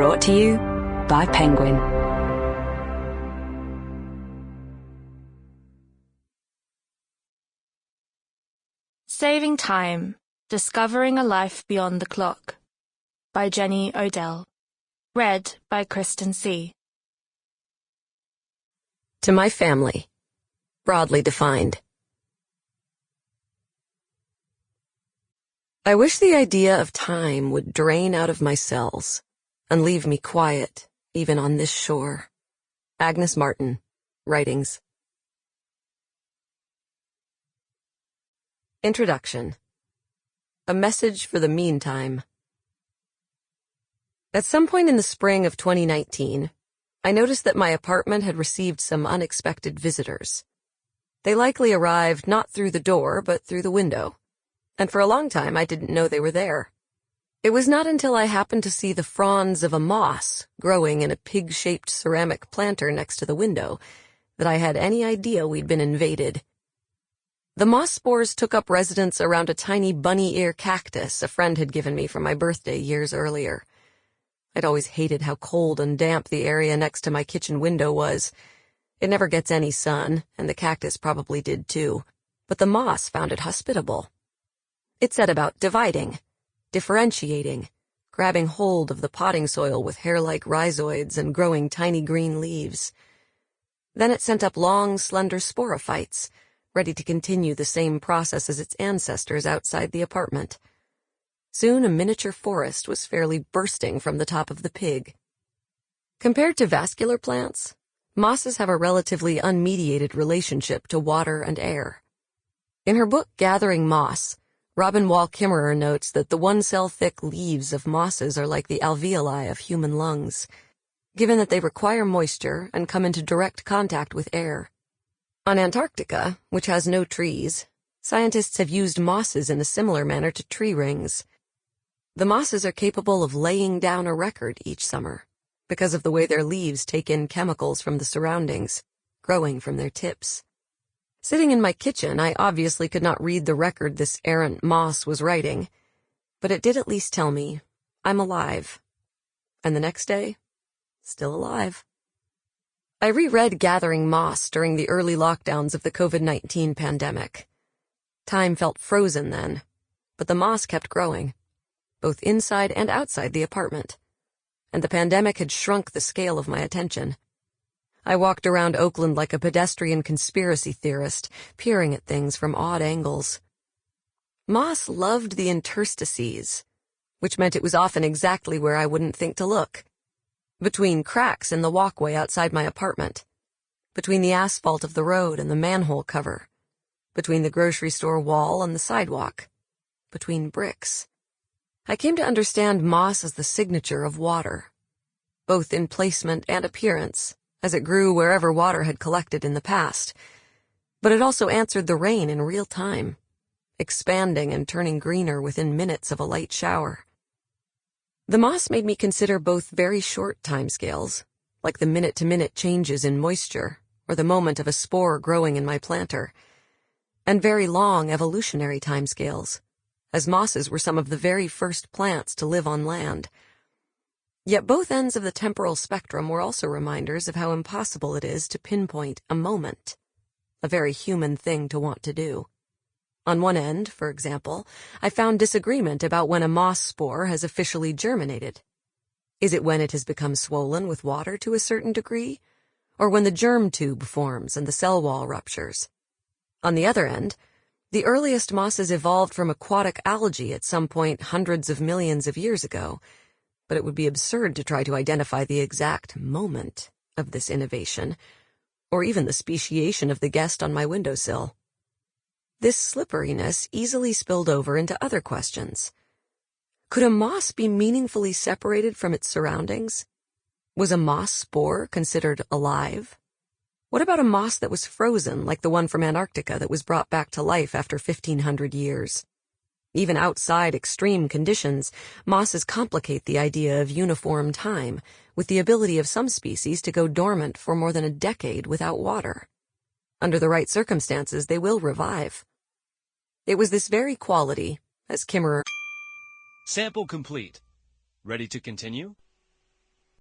Brought to you by Penguin. Saving Time, Discovering a Life Beyond the Clock by Jenny Odell. Read by Kristen Sieh. To my family, broadly defined. I wish the idea of time would drain out of my cells and leave me quiet, even on this shore. Agnes Martin, Writings. Introduction. A message for the meantime. At some point in the spring of 2019, I noticed that my apartment had received some unexpected visitors. They likely arrived not through the door, but through the window. And for a long time I didn't know they were there. It was not until I happened to see the fronds of a moss growing in a pig-shaped ceramic planter next to the window that I had any idea we'd been invaded. The moss spores took up residence around a tiny bunny ear cactus a friend had given me for my birthday years earlier. I'd always hated how cold and damp the area next to my kitchen window was. It never gets any sun, and the cactus probably did too, but the moss found it hospitable. It set about dividing, differentiating, grabbing hold of the potting soil with hair-like rhizoids and growing tiny green leaves. Then it sent up long, slender sporophytes, ready to continue the same process as its ancestors outside the apartment. Soon a miniature forest was fairly bursting from the top of the pig. Compared to vascular plants, mosses have a relatively unmediated relationship to water and air. In her book Gathering Moss, Robin Wall Kimmerer notes that the one-cell-thick leaves of mosses are like the alveoli of human lungs, given that they require moisture and come into direct contact with air. On Antarctica, which has no trees, scientists have used mosses in a similar manner to tree rings. The mosses are capable of laying down a record each summer because of the way their leaves take in chemicals from the surroundings, growing from their tips. Sitting in my kitchen, I obviously could not read the record this errant moss was writing, but it did at least tell me I'm alive. And the next day, still alive. I reread Gathering Moss during the early lockdowns of the COVID-19 pandemic. Time felt frozen then, but the moss kept growing, both inside and outside the apartment, and the pandemic had shrunk the scale of my attention. I walked around Oakland like a pedestrian conspiracy theorist, peering at things from odd angles. Moss loved the interstices, which meant it was often exactly where I wouldn't think to look. Between cracks in the walkway outside my apartment, between the asphalt of the road and the manhole cover, between the grocery store wall and the sidewalk, between bricks. I came to understand moss as the signature of water, both in placement and appearance, as it grew wherever water had collected in the past, but it also answered the rain in real time, expanding and turning greener within minutes of a light shower. The moss made me consider both very short timescales, like the minute-to-minute changes in moisture or the moment of a spore growing in my planter, and very long evolutionary timescales, as mosses were some of the very first plants to live on land. Yet both ends of the temporal spectrum were also reminders of how impossible it is to pinpoint a moment, a very human thing to want to do. On one end, for example, I found disagreement about when a moss spore has officially germinated. Is it when it has become swollen with water to a certain degree, or when the germ tube forms and the cell wall ruptures? On the other end, the earliest mosses evolved from aquatic algae at some point hundreds of millions of years ago, but it would be absurd to try to identify the exact moment of this innovation, or even the speciation of the guest on my windowsill. This slipperiness easily spilled over into other questions. Could a moss be meaningfully separated from its surroundings? Was a moss spore considered alive? What about a moss that was frozen, like the one from Antarctica that was brought back to life after 1,500 years? Even outside extreme conditions, mosses complicate the idea of uniform time, with the ability of some species to go dormant for more than a decade without water. Under the right circumstances, they will revive. It was this very quality, as Kimmerer... Sample complete. Ready to continue?